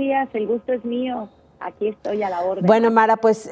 días, el gusto es mío. Aquí estoy a la orden. Bueno, Mara, pues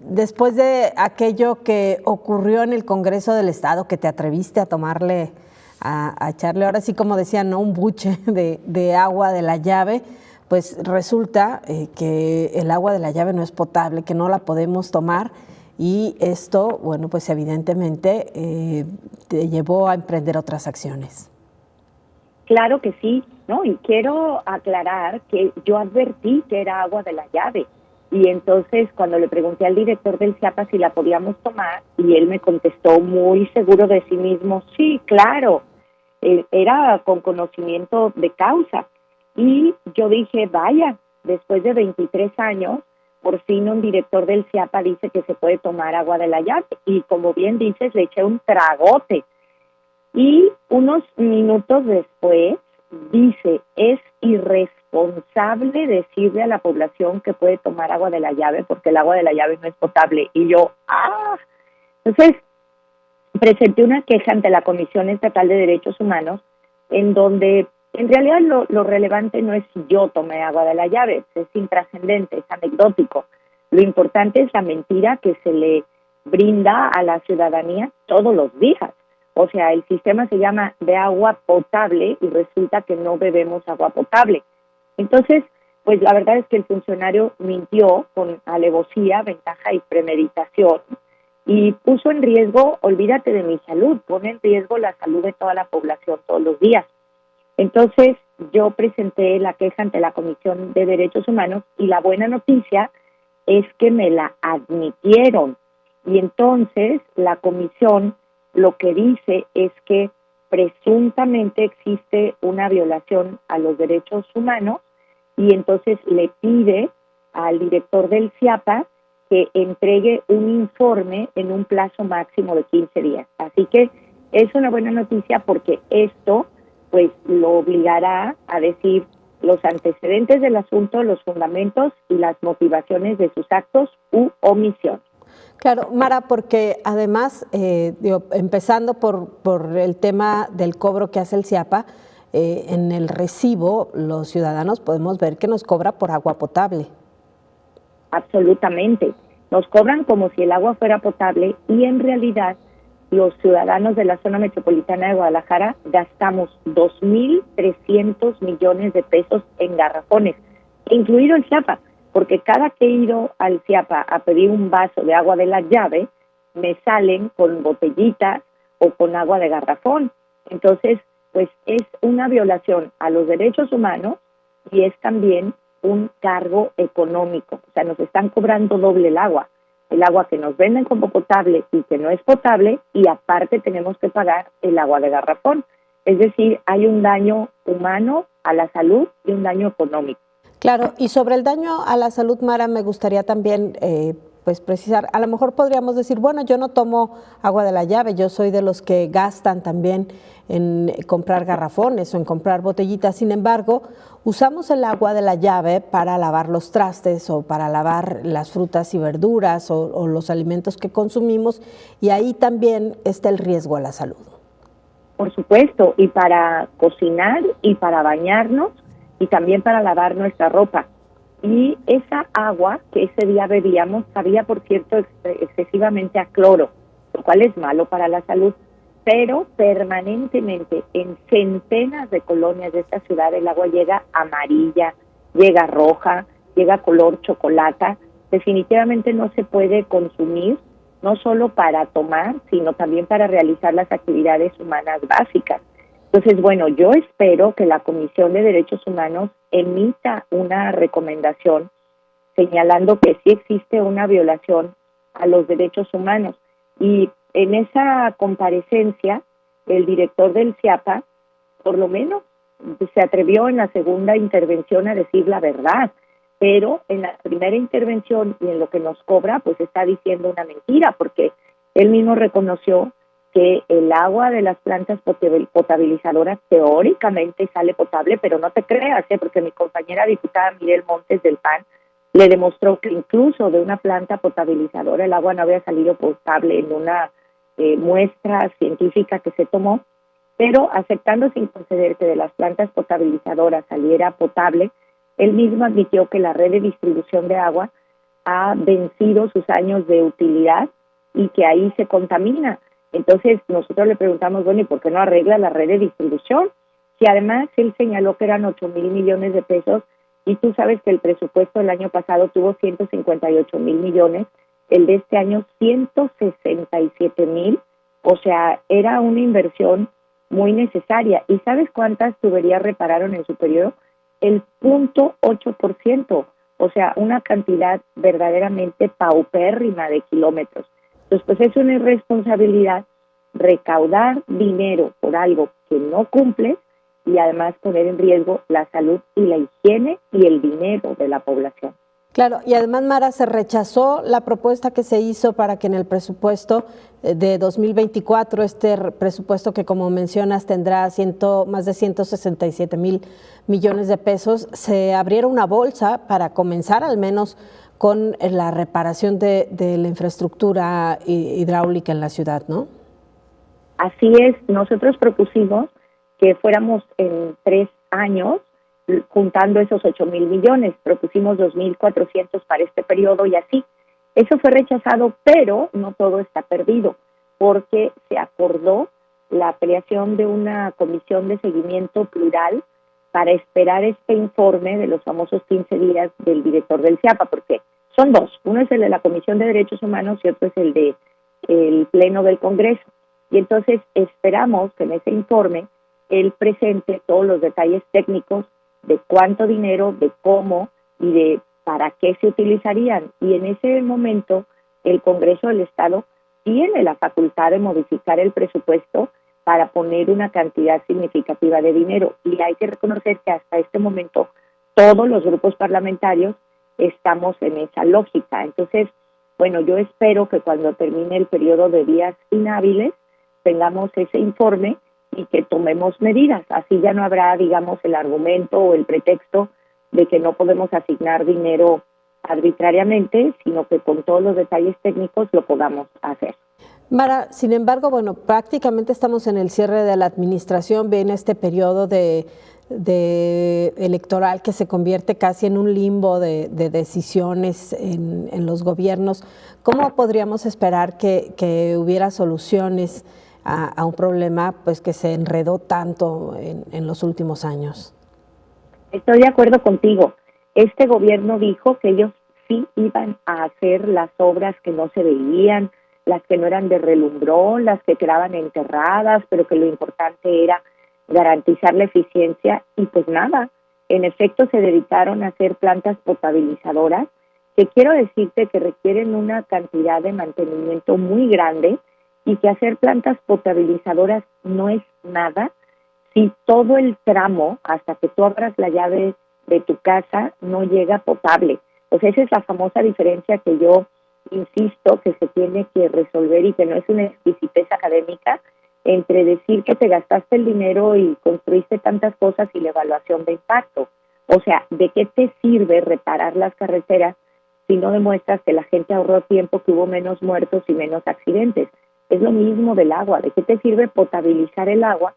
después de aquello que ocurrió en el Congreso del Estado, que te atreviste a tomarle, a echarle ahora sí, como decían, ¿no?, un buche de agua de la llave, pues resulta que el agua de la llave no es potable, que no la podemos tomar, y esto, bueno, pues evidentemente te llevó a emprender otras acciones. Claro que sí, ¿no? Y quiero aclarar que yo advertí que era agua de la llave. Y entonces cuando le pregunté al director del CIAPA si la podíamos tomar, y él me contestó muy seguro de sí mismo, sí, claro, era con conocimiento de causa. Y yo dije, vaya, después de 23 años, por fin un director del CIAPA dice que se puede tomar agua de la llave. Y como bien dices, le eché un tragote. Y unos minutos después dice, es irresponsable decirle a la población que puede tomar agua de la llave porque el agua de la llave no es potable. Y yo, Entonces, presenté una queja ante la Comisión Estatal de Derechos Humanos en donde en realidad lo relevante no es si yo tomé agua de la llave, es intrascendente, es anecdótico. Lo importante es la mentira que se le brinda a la ciudadanía todos los días. O sea, el sistema se llama de agua potable y resulta que no bebemos agua potable. Entonces, pues la verdad es que el funcionario mintió con alevosía, ventaja y premeditación y puso en riesgo, olvídate de mi salud, pone en riesgo la salud de toda la población todos los días. Entonces, yo presenté la queja ante la Comisión de Derechos Humanos y la buena noticia es que me la admitieron. Y entonces la comisión lo que dice es que presuntamente existe una violación a los derechos humanos y entonces le pide al director del CIAPA que entregue un informe en un plazo máximo de 15 días. Así que es una buena noticia porque esto pues lo obligará a decir los antecedentes del asunto, los fundamentos y las motivaciones de sus actos u omisión. Claro, Mara, porque además, empezando por el tema del cobro que hace el CIAPA, en el recibo los ciudadanos podemos ver que nos cobra por agua potable. Absolutamente. Nos cobran como si el agua fuera potable y en realidad los ciudadanos de la zona metropolitana de Guadalajara gastamos 2.300 millones de pesos en garrafones, incluido el CIAPA, porque cada que he ido al CIAPA a pedir un vaso de agua de la llave, me salen con botellitas o con agua de garrafón. Entonces, pues es una violación a los derechos humanos y es también un cargo económico. O sea, nos están cobrando doble el agua que nos venden como potable y que no es potable, y aparte tenemos que pagar el agua de garrafón. Es decir, hay un daño humano a la salud y un daño económico. Claro, y sobre el daño a la salud, Mara, me gustaría también pues precisar, a lo mejor podríamos decir, bueno, yo no tomo agua de la llave, yo soy de los que gastan también en comprar garrafones o en comprar botellitas, sin embargo, usamos el agua de la llave para lavar los trastes o para lavar las frutas y verduras o los alimentos que consumimos, y ahí también está el riesgo a la salud. Por supuesto, y para cocinar y para bañarnos y también para lavar nuestra ropa. Y esa agua que ese día bebíamos sabía, por cierto, excesivamente a cloro, lo cual es malo para la salud, pero permanentemente en centenas de colonias de esta ciudad el agua llega amarilla, llega roja, llega color chocolate. Definitivamente no se puede consumir, no solo para tomar, sino también para realizar las actividades humanas básicas. Entonces, bueno, yo espero que la Comisión de Derechos Humanos emita una recomendación señalando que sí existe una violación a los derechos humanos. Y en esa comparecencia, el director del CIAPA, por lo menos, se atrevió en la segunda intervención a decir la verdad, pero en la primera intervención y en lo que nos cobra, pues está diciendo una mentira, porque él mismo reconoció que el agua de las plantas potabilizadoras teóricamente sale potable, pero no te creas, porque mi compañera diputada Miguel Montes del PAN le demostró que incluso de una planta potabilizadora el agua no había salido potable en una muestra científica que se tomó, pero aceptando sin conceder que de las plantas potabilizadoras saliera potable, él mismo admitió que la red de distribución de agua ha vencido sus años de utilidad y que ahí se contamina. Entonces nosotros le preguntamos, bueno, ¿y por qué no arregla la red de distribución? Si además él señaló que eran 8,000 millones de pesos, y tú sabes que el presupuesto del año pasado tuvo 158,000 millones, el de este año 167,000, o sea, era una inversión muy necesaria. ¿Y sabes cuántas tuberías repararon en su periodo? El 0,8%, o sea, una cantidad verdaderamente paupérrima de kilómetros. Entonces, pues es una irresponsabilidad recaudar dinero por algo que no cumple y además poner en riesgo la salud y la higiene y el dinero de la población. Claro, y además, Mara, se rechazó la propuesta que se hizo para que en el presupuesto de 2024, presupuesto que, como mencionas, tendrá más de 167,000 millones de pesos, se abriera una bolsa para comenzar al menos con la reparación de la infraestructura hidráulica en la ciudad, ¿no? Así es, nosotros propusimos que fuéramos en 3 años juntando esos 8,000 millones, propusimos 2,400 para este periodo y así. Eso fue rechazado, pero no todo está perdido, porque se acordó la creación de una comisión de seguimiento plural para esperar este informe de los famosos 15 días del director del CIAPA, porque son dos, uno es el de la Comisión de Derechos Humanos y otro es el de el Pleno del Congreso. Y entonces esperamos que en ese informe él presente todos los detalles técnicos de cuánto dinero, de cómo y de para qué se utilizarían. Y en ese momento el Congreso del Estado tiene la facultad de modificar el presupuesto para poner una cantidad significativa de dinero. Y hay que reconocer que hasta este momento todos los grupos parlamentarios estamos en esa lógica. Entonces, bueno, yo espero que cuando termine el periodo de días inhábiles tengamos ese informe y que tomemos medidas. Así ya no habrá, digamos, el argumento o el pretexto de que no podemos asignar dinero arbitrariamente, sino que con todos los detalles técnicos lo podamos hacer. Mara, sin embargo, bueno, prácticamente estamos en el cierre de la administración, viene este periodo de electoral que se convierte casi en un limbo de decisiones en los gobiernos. ¿Cómo podríamos esperar que hubiera soluciones a un problema pues que se enredó tanto en los últimos años? Estoy de acuerdo contigo. Este gobierno dijo que ellos sí iban a hacer las obras que no se veían, las que no eran de relumbrón, las que quedaban enterradas, pero que lo importante era garantizar la eficiencia y pues nada, en efecto se dedicaron a hacer plantas potabilizadoras que quiero decirte que requieren una cantidad de mantenimiento muy grande y que hacer plantas potabilizadoras no es nada si todo el tramo hasta que tú abras la llave de tu casa no llega potable. Pues esa es la famosa diferencia que yo insisto que se tiene que resolver y que no es una exquisitez académica entre decir que te gastaste el dinero y construiste tantas cosas y la evaluación de impacto. O sea, ¿de qué te sirve reparar las carreteras si no demuestras que la gente ahorró tiempo, que hubo menos muertos y menos accidentes? Es lo mismo del agua. ¿De qué te sirve potabilizar el agua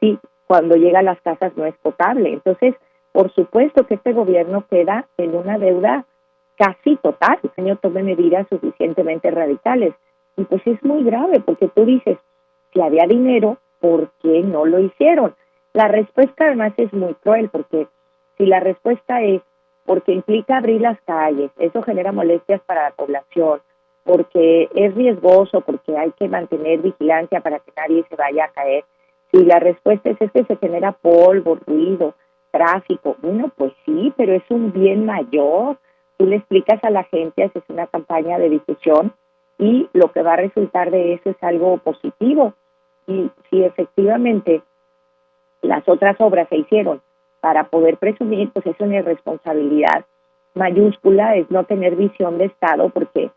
si cuando llega a las casas no es potable? Entonces, por supuesto que este gobierno queda en una deuda casi total. El año tome medidas suficientemente radicales. Y pues es muy grave porque tú dices, si había dinero, ¿por qué no lo hicieron? La respuesta además es muy cruel porque si la respuesta es porque implica abrir las calles, eso genera molestias para la población, porque es riesgoso, porque hay que mantener vigilancia para que nadie se vaya a caer. Si la respuesta es que se genera polvo, ruido, tráfico, bueno, pues sí, pero es un bien mayor. Tú le explicas a la gente, haces una campaña de difusión y lo que va a resultar de eso es algo positivo. Y si efectivamente las otras obras se hicieron para poder presumir, pues es una irresponsabilidad mayúscula, es no tener visión de Estado, porque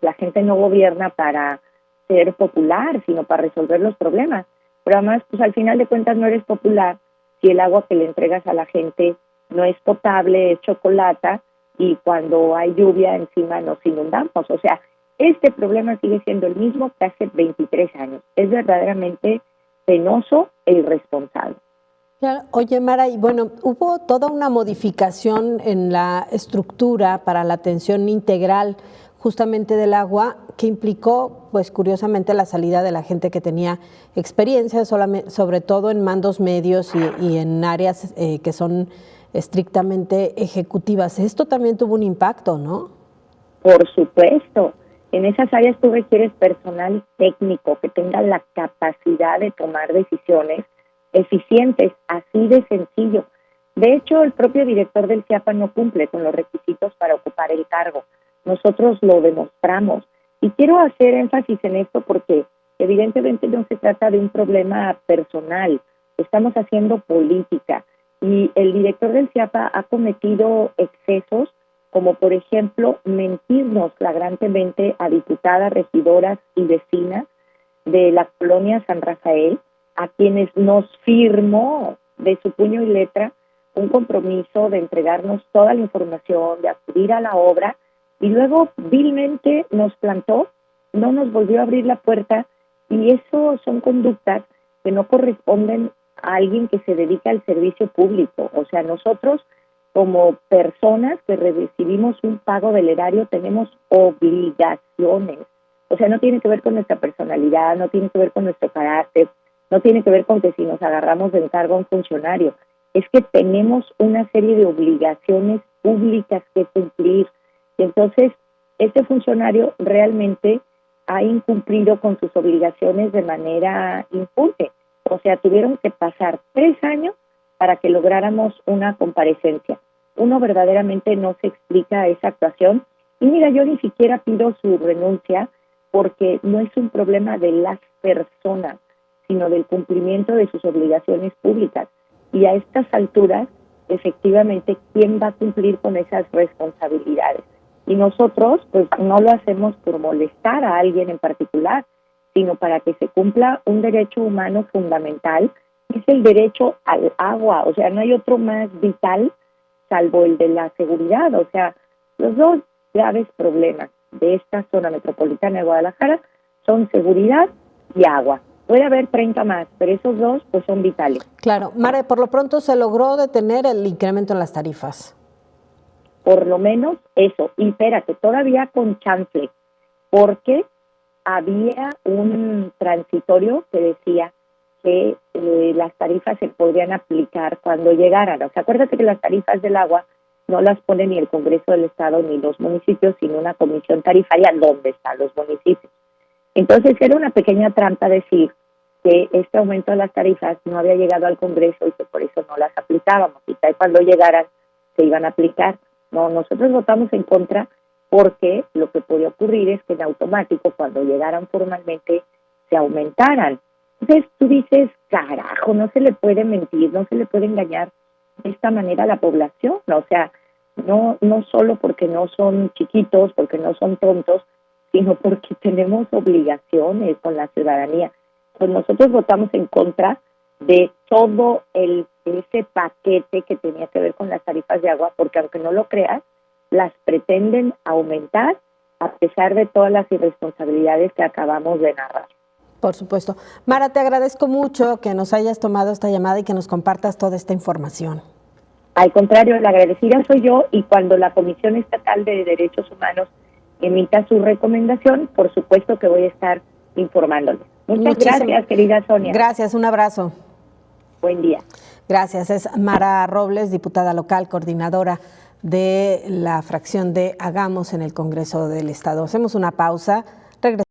la gente no gobierna para ser popular, sino para resolver los problemas. Pero además, pues al final de cuentas no eres popular si el agua que le entregas a la gente no es potable, es chocolata, y cuando hay lluvia encima nos inundamos. O sea, este problema sigue siendo el mismo que hace 23 años. Es verdaderamente penoso e irresponsable. Claro. Oye, Mara, y bueno, hubo toda una modificación en la estructura para la atención integral justamente del agua que implicó, pues curiosamente, la salida de la gente que tenía experiencia, sobre todo en mandos medios y en áreas que son estrictamente ejecutivas. Esto también tuvo un impacto, ¿no? Por supuesto, en esas áreas tú requieres personal técnico que tenga la capacidad de tomar decisiones eficientes, así de sencillo. De hecho, el propio director del CIAPA no cumple con los requisitos para ocupar el cargo. Nosotros lo demostramos. Y quiero hacer énfasis en esto porque evidentemente no se trata de un problema personal. Estamos haciendo política y el director del CIAPA ha cometido excesos como por ejemplo mentirnos flagrantemente a diputadas, regidoras y vecinas de la colonia San Rafael, a quienes nos firmó de su puño y letra un compromiso de entregarnos toda la información, de acudir a la obra, y luego vilmente nos plantó, no nos volvió a abrir la puerta, y eso son conductas que no corresponden a alguien que se dedica al servicio público. O sea, nosotros como personas que recibimos un pago del erario tenemos obligaciones. O sea, no tiene que ver con nuestra personalidad, no tiene que ver con nuestro carácter, no tiene que ver con que si nos agarramos del cargo a un funcionario. Es que tenemos una serie de obligaciones públicas que cumplir. Y entonces, este funcionario realmente ha incumplido con sus obligaciones de manera impune. O sea, tuvieron que pasar 3 años para que lográramos una comparecencia. Uno verdaderamente no se explica esa actuación. Y mira, yo ni siquiera pido su renuncia porque no es un problema de las personas, sino del cumplimiento de sus obligaciones públicas. Y a estas alturas, efectivamente, ¿quién va a cumplir con esas responsabilidades? Y nosotros, pues, no lo hacemos por molestar a alguien en particular, sino para que se cumpla un derecho humano fundamental, que es el derecho al agua. O sea, no hay otro más vital salvo el de la seguridad. O sea, los dos graves problemas de esta zona metropolitana de Guadalajara son seguridad y agua. Puede haber 30 más, pero esos dos pues son vitales. Claro. Mara, por lo pronto se logró detener el incremento en las tarifas. Por lo menos eso. Y espérate, todavía con chanfle, porque había un transitorio que decía que las tarifas se podrían aplicar cuando llegaran. O sea, acuérdate que las tarifas del agua no las pone ni el Congreso del Estado ni los municipios, sino una comisión tarifaria donde están los municipios. Entonces era una pequeña trampa decir que este aumento de las tarifas no había llegado al Congreso y que por eso no las aplicábamos. Y que cuando llegaran se iban a aplicar. No, nosotros votamos en contra porque lo que podía ocurrir es que en automático, cuando llegaran formalmente, se aumentaran. Entonces tú dices, carajo, no se le puede mentir, no se le puede engañar de esta manera a la población. O sea, no solo porque no son chiquitos, porque no son tontos, sino porque tenemos obligaciones con la ciudadanía. Pues nosotros votamos en contra de todo ese paquete que tenía que ver con las tarifas de agua, porque aunque no lo creas, las pretenden aumentar a pesar de todas las irresponsabilidades que acabamos de narrar. Por supuesto. Mara, te agradezco mucho que nos hayas tomado esta llamada y que nos compartas toda esta información. Al contrario, la agradecida soy yo, y cuando la Comisión Estatal de Derechos Humanos emita su recomendación, por supuesto que voy a estar informándoles. Muchas gracias, querida Sonia. Gracias, un abrazo. Buen día. Gracias. Es Mara Robles, diputada local, coordinadora de la fracción de Hagamos en el Congreso del Estado. Hacemos una pausa. Regresamos.